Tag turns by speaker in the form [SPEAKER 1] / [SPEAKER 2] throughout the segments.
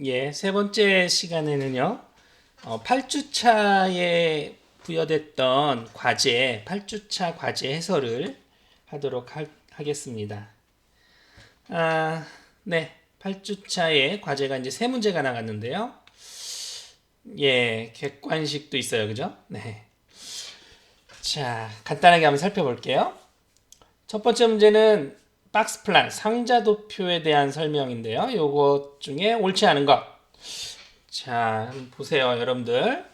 [SPEAKER 1] 예, 세 번째 시간에는요, 8주차에 부여됐던 과제, 8주차 과제 해설을 하도록 하겠습니다. 아, 네. 8주차에 과제가 이제 세 문제가 나갔는데요. 예, 객관식도 있어요. 그죠? 네. 자, 간단하게 한번 살펴볼게요. 첫 번째 문제는 박스 플란, 상자 도표에 대한 설명인데요. 요것 중에 옳지 않은 것. 자, 보세요, 여러분들.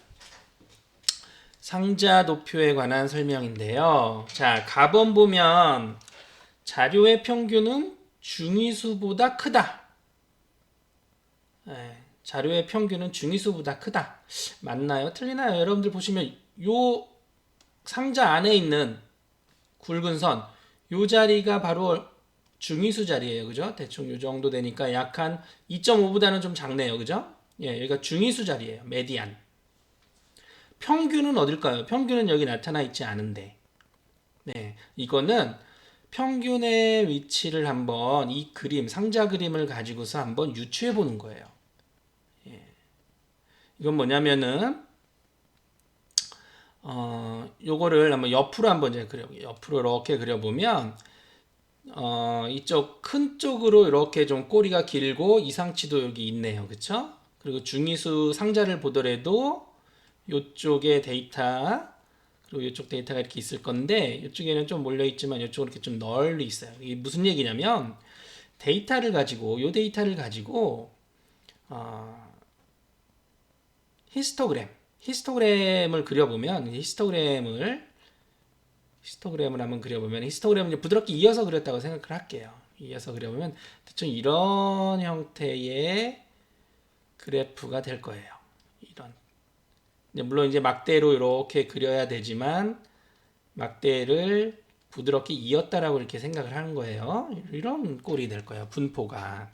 [SPEAKER 1] 상자 도표에 관한 설명인데요. 자, 가번 보면 자료의 평균은 중위수보다 크다. 네, 자료의 평균은 중위수보다 크다. 맞나요? 틀리나요? 여러분들 보시면 요 상자 안에 있는 굵은 선, 요 자리가 바로 중위수 자리예요. 그죠? 대충 요 정도 되니까 약 한 2.5보다는 좀 작네요. 그죠? 예, 여기가 중위수 자리예요. 메디안. 평균은 어딜까요? 평균은 여기 나타나 있지 않은데. 네, 이거는 평균의 위치를 한번 이 그림, 상자 그림을 가지고서 한번 유추해 보는 거예요. 이건 뭐냐면은 요거를 한번 옆으로 한번 제가 그려볼게요. 옆으로 이렇게 그려보면 이쪽 큰 쪽으로 이렇게 좀 꼬리가 길고 이상치도 여기 있네요. 그쵸? 그리고 중위수 상자를 보더라도 이쪽에 데이터 그리고 이쪽 데이터가 이렇게 있을 건데 이쪽에는 좀 몰려 있지만 이쪽은 이렇게 좀 널리 있어요. 이게 무슨 얘기냐면 데이터를 가지고 이 데이터를 가지고 어, 히스토그램을 그려보면 히스토그램을 한번 그려보면 히스토그램을 부드럽게 이어서 그렸다고 생각을 할게요. 이어서 그려보면 대충 이런 형태의 그래프가 될 거예요. 이런. 물론 이제 막대로 이렇게 그려야 되지만 막대를 부드럽게 이었다라고 이렇게 생각을 하는 거예요. 이런 꼴이 될 거예요. 분포가.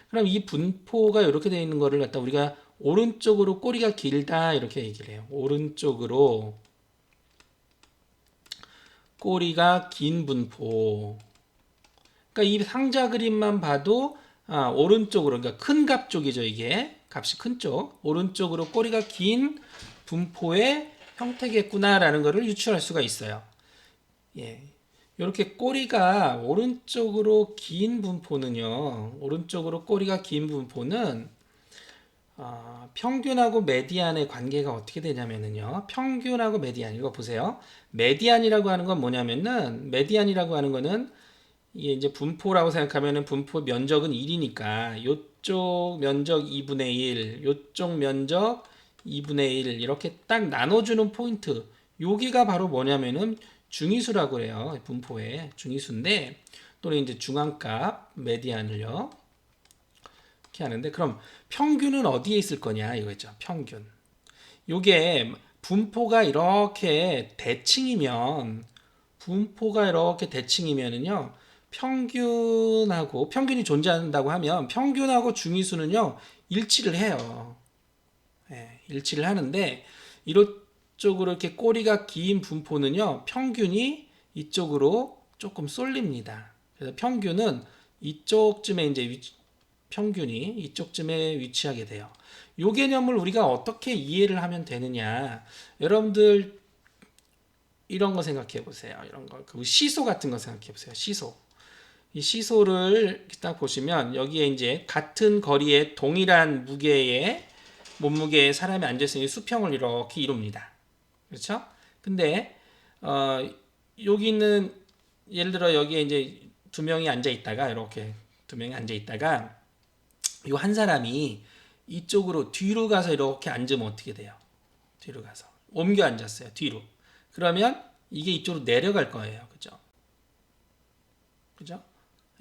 [SPEAKER 1] 그럼 이 분포가 이렇게 되어 있는 거를 갖다 우리가 오른쪽으로 꼬리가 길다 이렇게 얘기를 해요. 오른쪽으로 꼬리가 긴 분포. 그러니까 이 상자 그림만 봐도 오른쪽으로 그러니까 큰 값 쪽이죠 이게 값이 큰 쪽. 오른쪽으로 꼬리가 긴 분포의 형태겠구나라는 것을 유추할 수가 있어요. 예. 이렇게 꼬리가 오른쪽으로 긴 분포는요. 오른쪽으로 꼬리가 긴 분포는 평균하고 메디안의 관계가 어떻게 되냐면요. 평균하고 메디안 이거 보세요. 메디안이라고 하는 건 뭐냐면은 메디안이라고 하는 거는 이게 이제 분포라고 생각하면은 분포 면적은 1이니까 요쪽 면적 2분의 1, 요쪽 면적 2분의 1 이렇게 딱 나눠주는 포인트. 여기가 바로 뭐냐면은 중위수라고 해요. 분포의 중위수인데 또는 이제 중앙값 메디안을요. 이렇게 하는데 그럼 평균은 어디에 있을 거냐 이거죠. 평균. 요게 분포가 이렇게 대칭이면은요. 평균이 존재한다고 하면 평균하고 중위수는요. 일치를 해요. 예, 일치를 하는데 이쪽으로 이렇게 꼬리가 긴 분포는요. 평균이 이쪽으로 조금 쏠립니다. 그래서 평균은 이쪽쯤에 이제 평균이 이쪽쯤에 위치하게 돼요. 이 개념을 우리가 어떻게 이해를 하면 되느냐? 여러분들 이런 거 생각해 보세요. 이런 거. 그 시소 같은 거 생각해 보세요. 시소. 이 시소를 딱 보시면 여기에 이제 같은 거리에 동일한 무게의 몸무게의 사람이 앉아 있으니 수평을 이렇게 이룹니다. 그렇죠? 근데 여기 있는 예를 들어 여기에 이제 두 명이 앉아 있다가 이렇게 두 명이 앉아 있다가 이 한 사람이 이쪽으로 뒤로 가서 이렇게 앉으면 어떻게 돼요? 뒤로 가서 옮겨 앉았어요. 뒤로. 그러면 이게 이쪽으로 내려갈 거예요. 그죠? 그죠?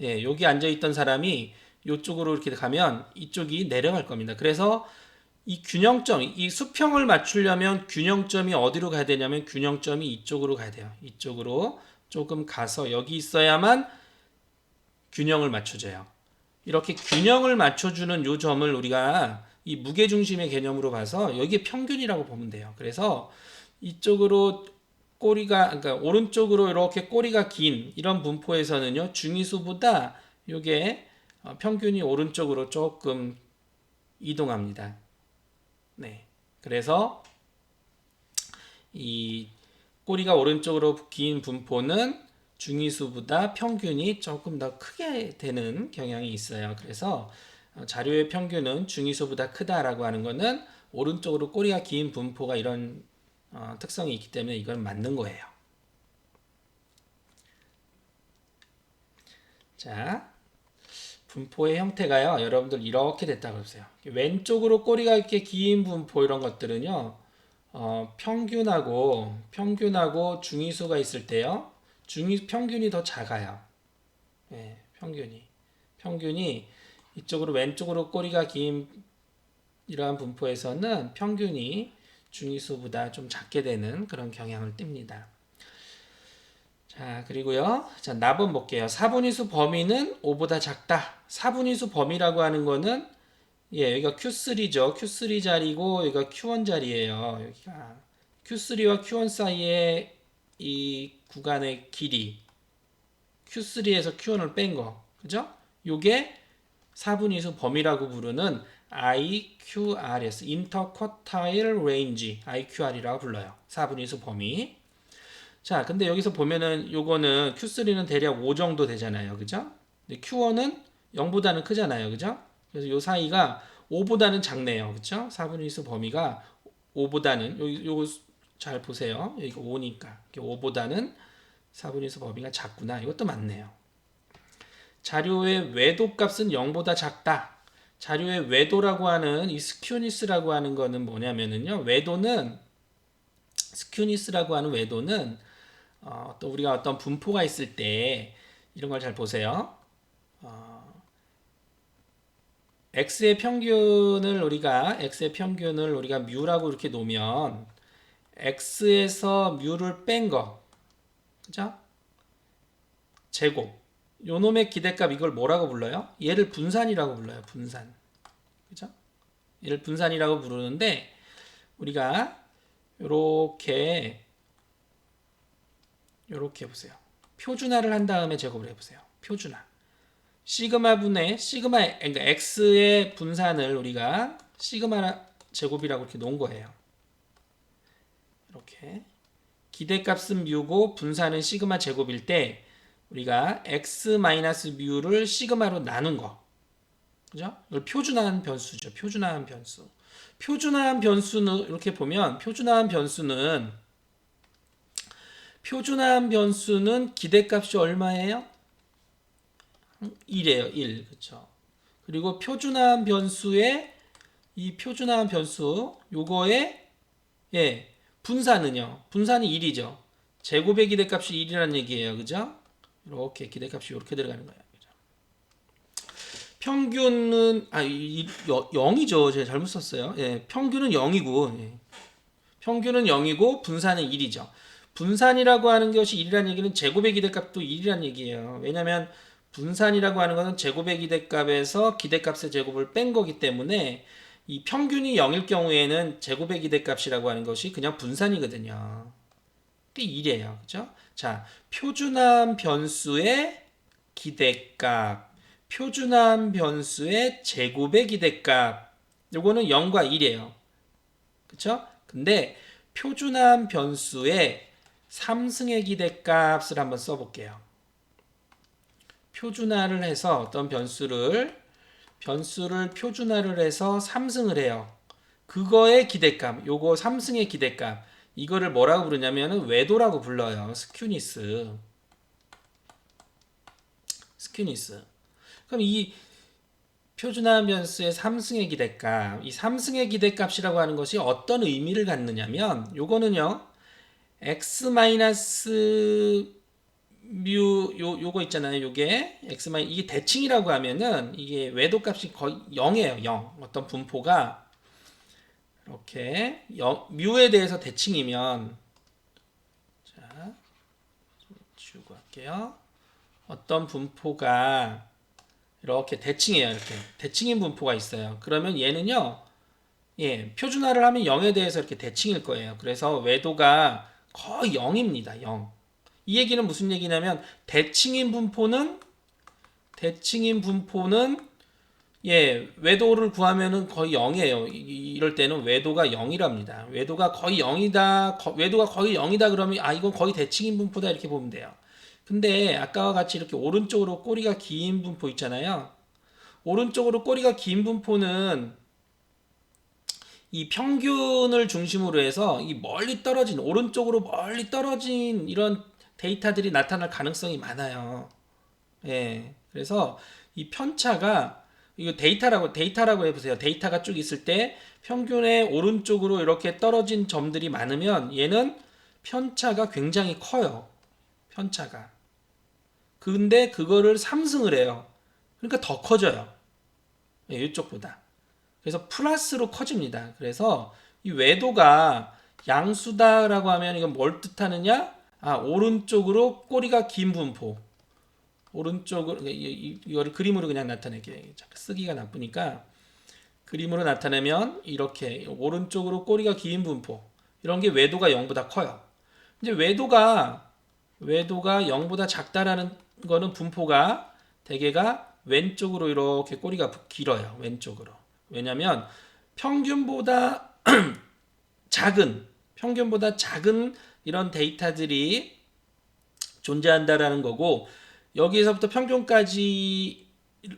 [SPEAKER 1] 예, 여기 앉아 있던 사람이 이쪽으로 이렇게 가면 이쪽이 내려갈 겁니다. 그래서 이 균형점, 이 수평을 맞추려면 균형점이 어디로 가야 되냐면 균형점이 이쪽으로 가야 돼요. 이쪽으로 조금 가서 여기 있어야만 균형을 맞춰줘요. 이렇게 균형을 맞춰주는 요 점을 우리가 이 무게중심의 개념으로 봐서 여기에 평균이라고 보면 돼요. 그래서 이쪽으로 그러니까 오른쪽으로 이렇게 꼬리가 긴 이런 분포에서는요, 중위수보다 요게 평균이 오른쪽으로 조금 이동합니다. 네. 그래서 이 꼬리가 오른쪽으로 긴 분포는 중위수보다 평균이 조금 더 크게 되는 경향이 있어요. 그래서 자료의 평균은 중위수보다 크다라고 하는 거는 오른쪽으로 꼬리가 긴 분포가 이런 특성이 있기 때문에 이건 맞는 거예요. 자, 분포의 형태가요. 여러분들 이렇게 됐다고 해보세요. 왼쪽으로 꼬리가 이렇게 긴 분포 이런 것들은요. 평균하고 중위수가 있을 때요. 평균이 더 작아요. 예, 평균이 이쪽으로 왼쪽으로 꼬리가 긴 이러한 분포에서는 평균이 중위수보다 좀 작게 되는 그런 경향을 띱니다. 자, 그리고요. 자, 납은 볼게요. 4분위수 범위는 5보다 작다. 4분위수 범위라고 하는 거는 여기가 Q3죠. Q3 자리고 여기가 Q1 자리예요. 여기가 Q3와 Q1 사이에 이 구간의 길이 Q3에서 Q1을 뺀 거. 그죠? 요게 4분위수 범위라고 부르는 IQRS, Interquartile Range, IQR이라고 불러요. 4분위수 범위. 자, 근데 여기서 보면은 요거는 Q3는 대략 5 정도 되잖아요. 그죠? 근데 Q1은 0보다는 크잖아요. 그죠? 그래서 요 사이가 5보다는 작네요. 그죠? 4분의 1수 범위가 5보다는 요거 잘 보세요. 여기가 5니까 5보다는 4분의 1수 범위가 작구나. 이것도 맞네요. 자료의 외도 값은 0보다 작다. 자료의 외도라고 하는 이 스큐니스라고 하는 거는 뭐냐면은요. 스큐니스라고 하는 외도는 또 우리가 어떤 분포가 있을 때 이런 걸 잘 보세요. x의 평균을 우리가 뮤라고 이렇게 놓으면 x에서 뮤를 뺀 거, 그죠? 제곱. 요 놈의 기대값 이걸 뭐라고 불러요? 얘를 분산이라고 불러요. 분산. 그죠? 얘를 분산이라고 부르는데 우리가 요렇게 보세요. 표준화를 한 다음에 제곱을 해보세요. 표준화. 그러니까 x의 분산을 우리가 시그마 제곱이라고 이렇게 놓은 거예요. 이렇게 기대값은 뮤고 분산은 시그마 제곱일 때 우리가 x 뮤를 시그마로 나눈 거, 그죠? 이걸 표준화한 변수죠. 표준화한 변수는 이렇게 보면 표준화한 변수는 기대값이 얼마예요? 1이에요. 1. 그렇죠. 그리고 표준화한 변수 요거의 분산이 1이죠. 제곱의 기대값이 1이라는 얘기예요. 그죠? 이렇게 기대값이 이렇게 들어가는 거예요. 그죠? 평균은 0이죠. 제가 잘못 썼어요. 평균은 0이고 평균은 0이고 분산은 1이죠. 분산이라고 하는 것이 1이라는 얘기는 제곱의 기대값도 1이라는 얘기예요. 왜냐하면 분산이라고 하는 것은 제곱의 기대값에서 기대값의 제곱을 뺀 거기 때문에 이 평균이 0일 경우에는 제곱의 기대값이라고 하는 것이 그냥 분산이거든요. 그게 1이에요. 그죠? 자, 표준화한 변수의 기대값, 표준화한 변수의 제곱의 기대값, 요거는 0과 1이에요. 그쵸? 근데 표준화한 변수의 3승의 기대값을 한번 써볼게요. 표준화를 해서 어떤 변수를 표준화를 해서 3승을 해요. 그거의 기대값, 요거 3승의 기대값, 이거를 뭐라고 부르냐면 외도라고 불러요. 스큐니스. 그럼 이 표준화 변수의 3승의 기대값, 이 3승의 기대값이라고 하는 것이 어떤 의미를 갖느냐면 요거는요. x 요거 있잖아요. 요게 이게 대칭이라고 하면은 이게 외도값이 거의 0이에요. 0. 어떤 분포가 이렇게 뮤에 대해서 대칭이면 자, 지우고 할게요. 어떤 분포가 이렇게 대칭이에요. 이렇게 대칭인 분포가 있어요. 그러면 얘는요. 표준화를 하면 0에 대해서 이렇게 대칭일 거예요. 그래서 외도가 거의 0입니다. 0. 이 얘기는 무슨 얘기냐면 대칭인 분포는 예, 외도를 구하면은 거의 0이에요. 이럴 때는 외도가 0이랍니다. 외도가 거의 0이다. 외도가 거의 0이다 그러면 아 이건 거의 대칭인 분포다 이렇게 보면 돼요. 근데 아까와 같이 이렇게 오른쪽으로 꼬리가 긴 분포 있잖아요. 오른쪽으로 꼬리가 긴 분포는 이 평균을 중심으로 해서 이 멀리 떨어진 오른쪽으로 멀리 떨어진 이런 데이터들이 나타날 가능성이 많아요. 예. 그래서 이 편차가 이거 데이터라고 해보세요. 데이터가 쭉 있을 때 평균의 오른쪽으로 이렇게 떨어진 점들이 많으면 얘는 편차가 굉장히 커요. 편차가. 근데 그거를 3승을 해요. 그러니까 더 커져요. 예, 이쪽보다. 그래서 플러스로 커집니다. 그래서 이 외도가 양수다라고 하면 이건 뭘 뜻하느냐? 아, 오른쪽으로 꼬리가 긴 분포. 오른쪽으로 이거를 그림으로 그냥 나타낼게요. 쓰기가 나쁘니까 그림으로 나타내면 이렇게 오른쪽으로 꼬리가 긴 분포 이런 게 외도가 0보다 커요. 이제 외도가 0보다 작다라는 거는 분포가 대개가 왼쪽으로 이렇게 꼬리가 길어요. 왼쪽으로. 왜냐면 평균보다 평균보다 작은 이런 데이터들이 존재한다라는 거고 여기에서부터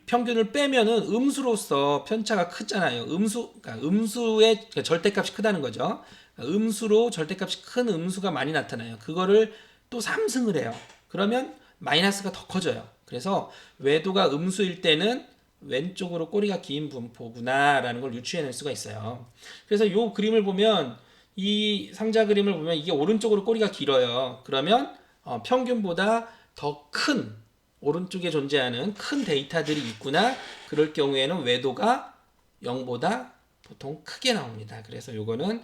[SPEAKER 1] 평균을 빼면은 음수로서 편차가 크잖아요. 그러니까 음수의 절대값이 크다는 거죠. 그러니까 음수로 절대값이 큰 음수가 많이 나타나요. 그거를 또 3승을 해요. 그러면 마이너스가 더 커져요. 그래서 외도가 음수일 때는 왼쪽으로 꼬리가 긴 분포구나라는 걸 유추해낼 수가 있어요. 그래서 이 그림을 보면 이 상자 그림을 보면 이게 오른쪽으로 꼬리가 길어요. 그러면 평균보다 더 큰 오른쪽에 존재하는 큰 데이터들이 있구나. 그럴 경우에는 외도가 0보다 보통 크게 나옵니다. 그래서 요거는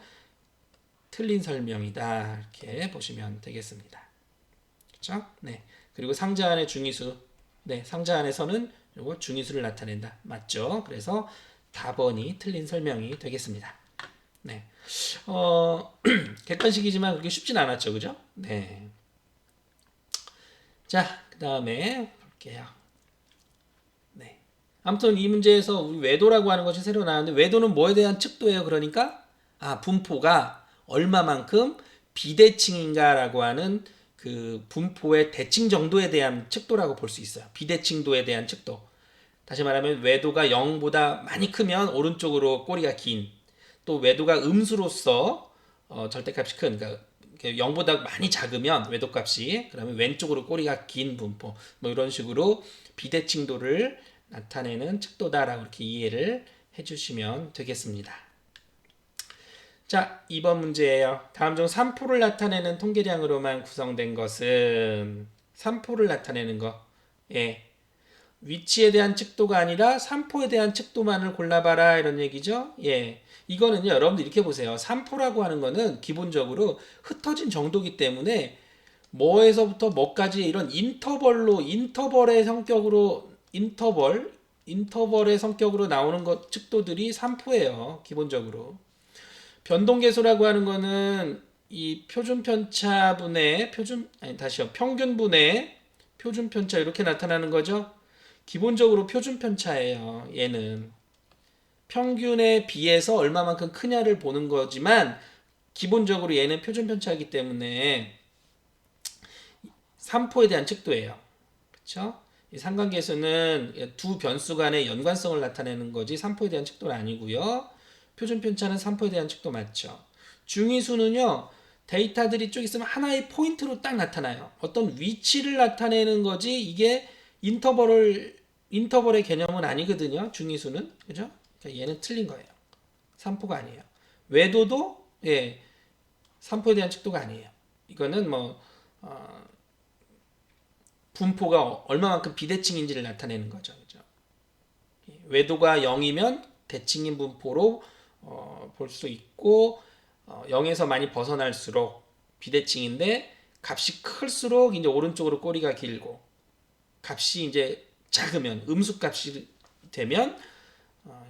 [SPEAKER 1] 틀린 설명이다. 이렇게 보시면 되겠습니다. 그렇죠? 네. 그리고 상자 안의 중위수. 네, 상자 안에서는 요거 중위수를 나타낸다. 맞죠? 그래서 답번이 틀린 설명이 되겠습니다. 네. 객관식이지만 그렇게 쉽진 않았죠. 그죠? 네. 자, 그 다음에 볼게요. 네. 아무튼 이 문제에서 우리 외도라고 하는 것이 새로 나왔는데 외도는 뭐에 대한 측도예요? 그러니까 분포가 얼마만큼 비대칭인가라고 하는 그 분포의 대칭 정도에 대한 측도라고 볼 수 있어요. 비대칭도에 대한 측도. 다시 말하면 외도가 0보다 많이 크면 오른쪽으로 꼬리가 긴. 또 외도가 음수로서 절대값이 큰. 그러니까 0보다 많이 작으면 외도값이 그러면 왼쪽으로 꼬리가 긴 분포 뭐 이런 식으로 비대칭도를 나타내는 측도다라고 이렇게 이해를 해주시면 되겠습니다. 자, 2번 문제예요. 다음 중 3포를 나타내는 통계량으로만 구성된 것은 3포를 나타내는 거. 예. 위치에 대한 측도가 아니라 3포에 대한 측도만을 골라봐라 이런 얘기죠. 예. 이거는요, 여러분들 이렇게 보세요. 3포라고 하는 거는 기본적으로 흩어진 정도기 때문에 뭐에서부터 뭐까지 이런 인터벌의 성격으로 나오는 것 측도들이 3포예요. 기본적으로. 변동계수라고 하는 거는 이 표준편차분의 평균분의 표준편차 이렇게 나타나는 거죠. 기본적으로 표준편차예요. 얘는 평균에 비해서 얼마만큼 크냐를 보는 거지만 기본적으로 얘는 표준편차이기 때문에 3포에 대한 측도예요. 그렇죠? 이 상관계수는 두 변수 간의 연관성을 나타내는 거지 3포에 대한 측도는 아니고요. 표준편차는 3포에 대한 측도 맞죠. 중위수는요. 데이터들이 쭉 있으면 하나의 포인트로 딱 나타나요. 어떤 위치를 나타내는 거지 이게 인터벌의 개념은 아니거든요. 중위수는. 그죠? 그러니까 얘는 틀린 거예요. 3포가 아니에요. 외도도 3포에 대한 측도가 아니에요. 이거는 분포가 얼마만큼 비대칭인지를 나타내는 거죠. 그죠? 외도가 0이면 대칭인 분포로 볼 수 있고 0에서 많이 벗어날수록 비대칭인데 값이 클수록 이제 오른쪽으로 꼬리가 길고 값이 이제 작으면 음수값이 되면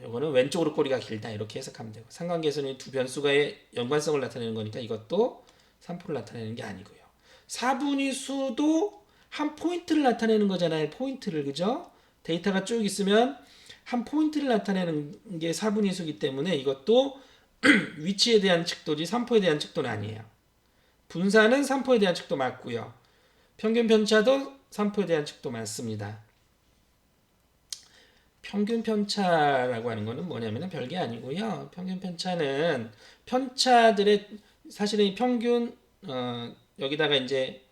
[SPEAKER 1] 이거는 왼쪽으로 꼬리가 길다 이렇게 해석하면 되고 상관계수는 두 변수가의 연관성을 나타내는 거니까 이것도 3포를 나타내는 게 아니고요. 4분위 수도 한 포인트를 나타내는 거잖아요. 포인트를 그죠? 데이터가 쭉 있으면 한 포인트를 나타내는 게 4분위수이기 때문에 이것도 위치에 대한 측도지 산포에 대한 측도는 아니에요. 분산은 산포에 대한 측도 맞고요. 평균 편차도 산포에 대한 측도 맞습니다. 평균 편차라고 하는 거는 뭐냐면 별게 아니고요. 평균 편차는 편차들의 사실은 이 평균 여기다가 이제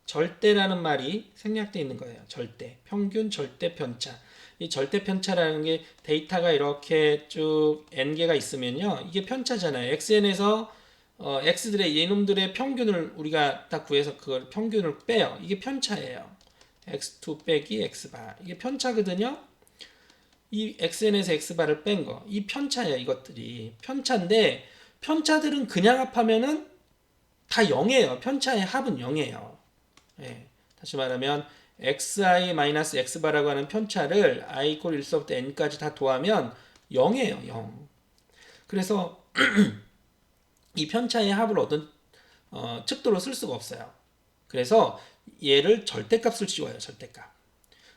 [SPEAKER 1] 절대라는 말이 생략되어 있는 거예요. 절대. 평균 절대 편차. 이 절대 편차라는 게 데이터가 이렇게 쭉 n개가 있으면요. 이게 편차잖아요. xn에서 x들의 얘놈들의 평균을 우리가 딱 구해서 그걸 평균을 빼요. 이게 편차예요. x2 빼기 x바. 이게 편차거든요. 이 xn에서 x바를 뺀 거. 이 편차예요. 이것들이. 편차인데 편차들은 그냥 합하면은 다 0이에요. 편차의 합은 0이에요. 예. 다시 말하면 xi-x바라고 하는 편차를 i = 1서부터 n까지 다 더하면 0이에요. 0. 그래서 이 편차의 합을 어떤 측도로 쓸 수가 없어요. 그래서 얘를 절대값을 씌워요. 절대값.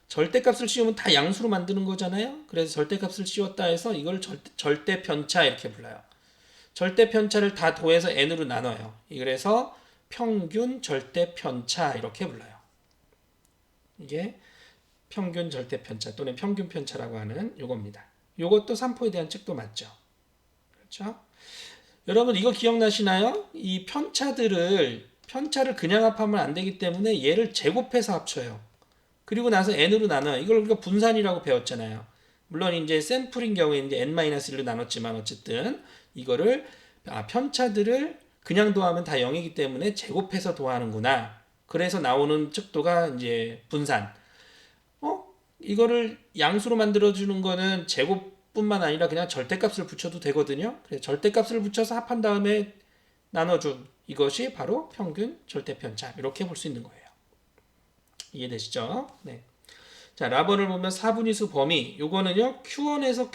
[SPEAKER 1] 절대값을 씌우면 다 양수로 만드는 거잖아요. 그래서 절대값을 씌웠다 해서 이걸 절대 편차 이렇게 불러요. 절대 편차를 다 더해서 n으로 나눠요. 그래서 평균 절대 편차 이렇게 불러요. 이게 평균 절대 편차 또는 평균 편차라고 하는 요겁니다. 요것도 산포에 대한 측도 맞죠. 그렇죠? 여러분 이거 기억나시나요? 이 편차를 그냥 합하면 안 되기 때문에 얘를 제곱해서 합쳐요. 그리고 나서 n으로 나눠요. 이걸 우리가 분산이라고 배웠잖아요. 물론 이제 샘플인 경우에 이제 n-1로 나눴지만 어쨌든 이거를 편차들을 그냥 더하면 다 0이기 때문에 제곱해서 더하는구나. 그래서 나오는 측도가 이제 분산. 이거를 양수로 만들어주는 거는 제곱뿐만 아니라 그냥 절대값을 붙여도 되거든요. 그래서 절대값을 붙여서 합한 다음에 나눠준 이것이 바로 평균 절대편차. 이렇게 볼 수 있는 거예요. 이해되시죠? 네. 자, 라번을 보면 4분위수 범위. 요거는요, Q1에서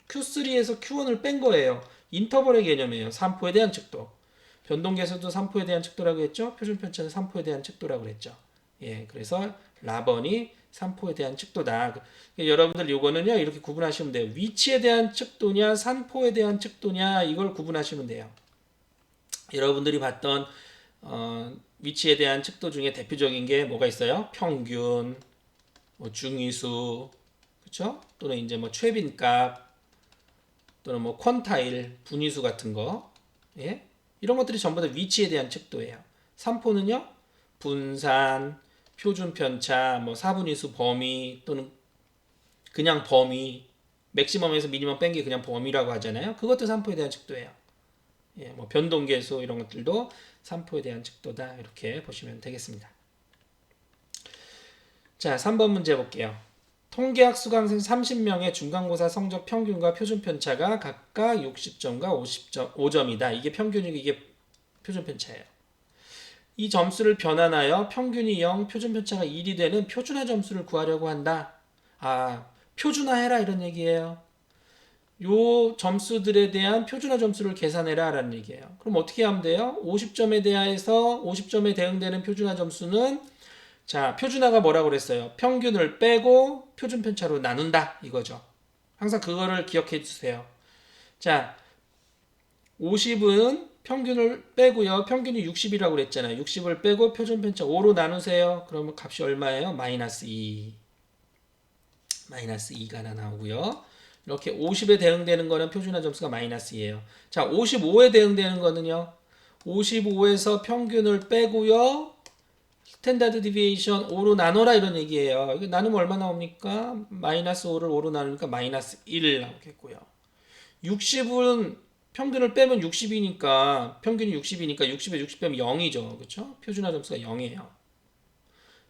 [SPEAKER 1] Q3에서 Q1을 뺀 거예요. 인터벌의 개념이에요. 산포에 대한 측도. 변동계수도 산포에 대한 측도라고 했죠. 표준편차는 산포에 대한 측도라고 그랬죠. 예, 그래서 라번이 산포에 대한 측도다. 여러분들 요거는요 이렇게 구분하시면 돼요. 위치에 대한 측도냐 산포에 대한 측도냐 이걸 구분하시면 돼요. 여러분들이 봤던 위치에 대한 측도 중에 대표적인 게 뭐가 있어요? 평균, 뭐 중위수, 그렇죠? 또는 이제 뭐 최빈값, 또는 뭐 퀀타일, 분위수 같은 거, 예? 이런 것들이 전부 다 위치에 대한 측도예요. 산포는요, 분산, 표준 편차, 뭐 4분위수 범위 또는 그냥 범위, 맥시멈에서 미니멈 뺀 게 그냥 범위라고 하잖아요. 그것도 산포에 대한 측도예요. 예, 뭐 변동계수 이런 것들도 산포에 대한 측도다 이렇게 보시면 되겠습니다. 자, 3번 문제 볼게요. 통계학 수강생 30명의 중간고사 성적 평균과 표준 편차가 각각 60점과 55점이다. 이게 평균이고 이게 표준 편차예요. 이 점수를 변환하여 평균이 0, 표준 편차가 1이 되는 표준화 점수를 구하려고 한다. 표준화해라 이런 얘기예요. 요 점수들에 대한 표준화 점수를 계산해라 라는 얘기예요. 그럼 어떻게 하면 돼요? 50점에 대해서 50점에 대응되는 표준화 점수는 자, 표준화가 뭐라고 그랬어요? 평균을 빼고 표준 편차로 나눈다 이거죠. 항상 그거를 기억해 주세요. 자, 50은 평균을 빼고요. 평균이 60이라고 그랬잖아요. 60을 빼고 표준 편차 5로 나누세요. 그러면 값이 얼마예요? 마이너스 2. 마이너스 2가 하나 나오고요. 이렇게 50에 대응되는 거는 표준화 점수가 마이너스 2예요. 자, 55에 대응되는 거는요. 55에서 평균을 빼고요. 스탠다드 디비에이션 5로 나눠라 이런 얘기예요. 이거 나누면 얼마 나옵니까? 마이너스 5를 5로 나누니까 마이너스 1 나오겠고요. 60은 평균을 빼면 60이니까 평균이 60이니까 60에 60 빼면 0이죠. 그렇죠? 표준화 점수가 0이에요.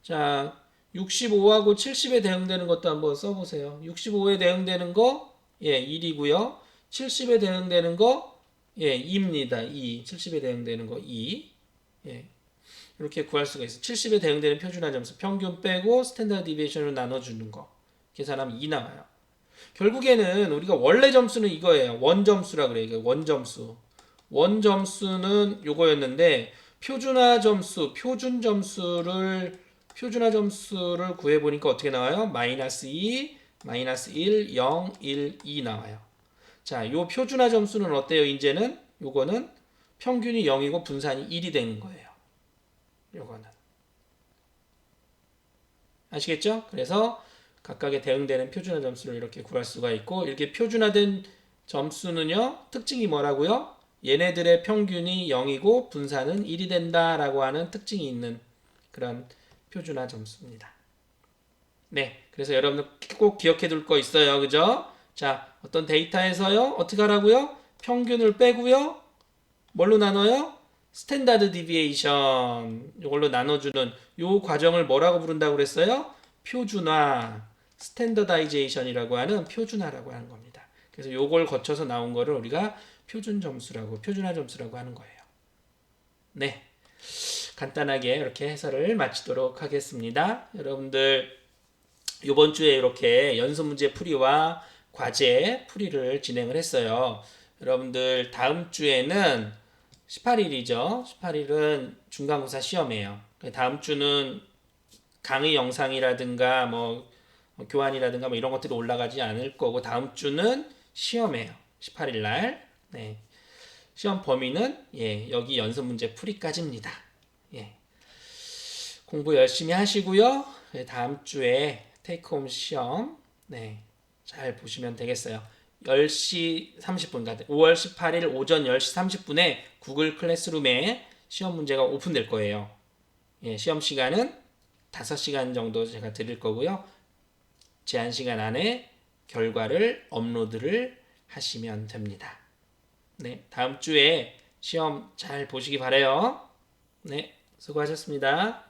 [SPEAKER 1] 자, 65하고 70에 대응되는 것도 한번 써보세요. 65에 대응되는 거 1이고요. 70에 대응되는 거 2입니다. 2. 70에 대응되는 거 2. 이렇게 구할 수가 있어요. 70에 대응되는 표준화 점수 평균 빼고 스탠다드 디비에이션으로 나눠주는 거 계산하면 2 나와요. 결국에는 우리가 원래 점수는 이거예요. 원점수라 그래요. 원점수. 원점수는 요거였는데 표준화 점수를 구해보니까 어떻게 나와요? 마이너스 2 마이너스 1, 0, 1, 2 나와요. 자, 요 표준화 점수는 어때요? 이제는 요거는 평균이 0이고 분산이 1이 되는 거예요. 요거는. 아시겠죠? 그래서 각각에 대응되는 표준화 점수를 이렇게 구할 수가 있고, 이렇게 표준화된 점수는요, 특징이 뭐라고요? 얘네들의 평균이 0이고 분산은 1이 된다라고 하는 특징이 있는 그런 표준화 점수입니다. 네, 그래서 여러분들 꼭 기억해 둘 거 있어요. 그죠? 자, 어떤 데이터에서요, 어떻게 하라고요? 평균을 빼고요, 뭘로 나눠요? 스탠다드 디비에이션, 이걸로 나눠주는 요 과정을 뭐라고 부른다고 그랬어요? 표준화, 스탠더다이제이션이라고 하는 표준화라고 하는 겁니다. 그래서 요걸 거쳐서 나온 거를 우리가 표준화 점수라고 하는 거예요. 네, 간단하게 이렇게 해설을 마치도록 하겠습니다. 여러분들 이번 주에 이렇게 연습 문제 풀이와 과제 풀이를 진행을 했어요. 여러분들 다음 주에는 18일이죠. 18일은 중간고사 시험이에요. 다음 주는 강의 영상이라든가 뭐 교환이라든가 뭐 이런 것들이 올라가지 않을 거고, 다음 주는 시험이에요. 18일 날. 네. 시험 범위는 여기 연습 문제 풀이까지입니다. 예. 공부 열심히 하시고요. 다음 주에 테이크홈 시험 잘 보시면 되겠어요. 10시 30분, 5월 18일 오전 10시 30분에 구글 클래스룸에 시험 문제가 오픈될 거예요. 시험 시간은 5시간 정도 제가 드릴 거고요. 제한 시간 안에 결과를 업로드를 하시면 됩니다. 네, 다음 주에 시험 잘 보시기 바라요. 네, 수고하셨습니다.